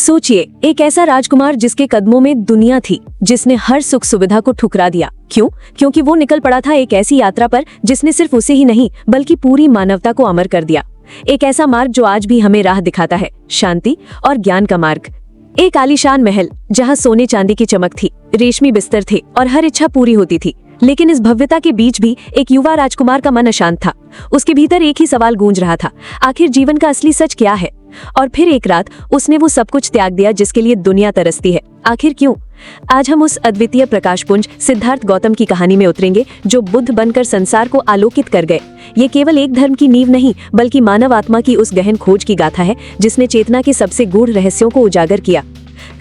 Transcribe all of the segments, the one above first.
सोचिए, एक ऐसा राजकुमार जिसके कदमों में दुनिया थी, जिसने हर सुख सुविधा को ठुकरा दिया। क्यों? क्योंकि वो निकल पड़ा था एक ऐसी यात्रा पर जिसने सिर्फ उसे ही नहीं बल्कि पूरी मानवता को अमर कर दिया। एक ऐसा मार्ग जो आज भी हमें राह दिखाता है, शांति और ज्ञान का मार्ग। एक आलीशान महल जहाँ सोने चांदी की चमक थी, रेशमी बिस्तर थे और हर इच्छा पूरी होती थी। लेकिन इस भव्यता के बीच भी एक युवा राजकुमार का मन अशांत था। उसके भीतर एक ही सवाल गूंज रहा था, आखिर जीवन का असली सच क्या है? और फिर एक रात उसने वो सब कुछ त्याग दिया जिसके लिए दुनिया तरसती है। आखिर क्यों? आज हम उस अद्वितीय प्रकाशपुंज सिद्धार्थ गौतम की कहानी में उतरेंगे, जो बुद्ध बनकर संसार को आलोकित कर गए। ये केवल एक धर्म की नींव नहीं, बल्कि मानव आत्मा की उस गहन खोज की गाथा है जिसने चेतना के सबसे गूढ़ रहस्यों को उजागर किया।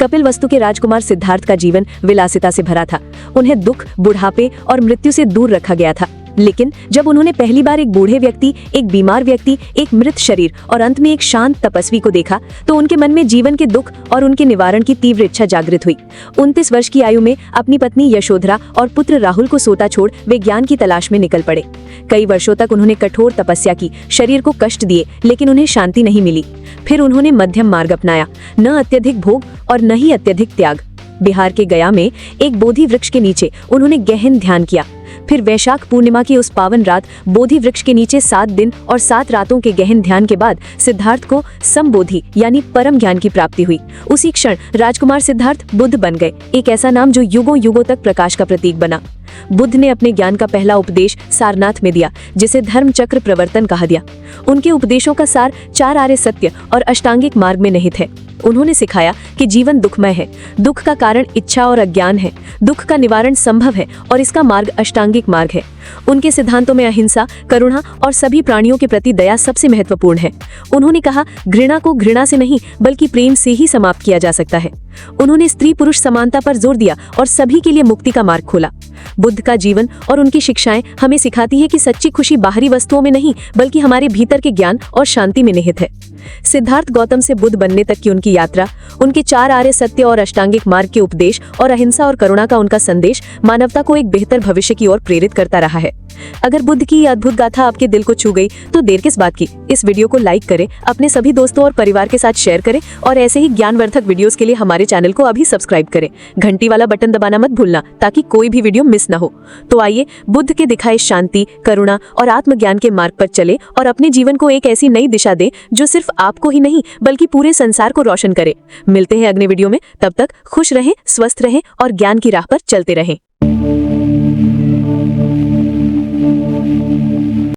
कपिलवस्तु के राजकुमार सिद्धार्थ का जीवन विलासिता से भरा था। उन्हें दुख, बुढ़ापे और मृत्यु से दूर रखा गया था। लेकिन जब उन्होंने पहली बार एक बूढ़े व्यक्ति, एक बीमार व्यक्ति, एक मृत शरीर और अंत में एक शांत तपस्वी को देखा, तो उनके मन में जीवन के दुख और उनके निवारण की तीव्र इच्छा जागृत हुई। 29 वर्ष की आयु में अपनी पत्नी यशोधरा और पुत्र राहुल को सोता छोड़ वे ज्ञान की तलाश में निकल पड़े। कई वर्षों तक उन्होंने कठोर तपस्या की, शरीर को कष्ट दिए, लेकिन उन्हें शांति नहीं मिली। फिर उन्होंने मध्यम मार्ग अपनाया, न अत्यधिक भोग और न ही अत्यधिक त्याग। बिहार के गया में एक बोधि वृक्ष के नीचे उन्होंने गहन ध्यान किया। फिर वैशाख पूर्णिमा की उस पावन रात बोधि वृक्ष के नीचे 7 दिन और 7 रातों के गहन ध्यान के बाद सिद्धार्थ को संबोधि यानी परम ज्ञान की प्राप्ति हुई। उसी क्षण राजकुमार सिद्धार्थ बुद्ध बन गए, एक ऐसा नाम जो युगों युगों तक प्रकाश का प्रतीक बना। बुद्ध ने अपने ज्ञान का पहला उपदेश सारनाथ में दिया, जिसे धर्म चक्र प्रवर्तन कहा गया। उनके उपदेशों का सार 4 आर्य सत्य और अष्टांगिक मार्ग में निहित है। उन्होंने सिखाया कि जीवन दुखमय है, दुख का कारण इच्छा और अज्ञान है, दुख का निवारण संभव है और इसका मार्ग अष्टांगिक मार्ग है। उनके सिद्धांतों में अहिंसा, करुणा और सभी प्राणियों के प्रति दया सबसे महत्वपूर्ण है। उन्होंने कहा, घृणा को घृणा से नहीं बल्कि प्रेम से ही समाप्त किया जा सकता है। उन्होंने स्त्री पुरुष समानता पर जोर दिया और सभी के लिए मुक्ति का मार्ग खोला। बुद्ध का जीवन और उनकी शिक्षाएं हमें सिखाती है कि सच्ची खुशी बाहरी वस्तुओं में नहीं बल्कि हमारे भीतर के ज्ञान और शांति में निहित है। सिद्धार्थ गौतम से बुद्ध बनने तक की उनकी यात्रा, उनके 4 आर्य सत्य और अष्टांगिक मार्ग के उपदेश और अहिंसा और करुणा का उनका संदेश मानवता को एक बेहतर भविष्य की ओर प्रेरित करता रहा है। अगर बुद्ध की ये अद्भुत गाथा आपके दिल को छू गई तो देर किस बात की, इस वीडियो को लाइक करें, अपने सभी दोस्तों और परिवार के साथ शेयर करें और ऐसे ही ज्ञानवर्धक वीडियोस के लिए हमारे चैनल को अभी सब्सक्राइब करें। घंटी वाला बटन दबाना मत भूलना ताकि कोई भी वीडियो मिस ना हो। तो आइए बुद्ध के दिखाए शांति, करुणा और आत्मज्ञान के मार्ग पर चले और अपने जीवन को एक ऐसी नई दिशा दे जो सिर्फ आपको ही नहीं बल्कि पूरे संसार को रोशन करे। मिलते हैं अगले वीडियो में, तब तक खुश रहें, स्वस्थ रहें और ज्ञान की राह पर चलते रहें।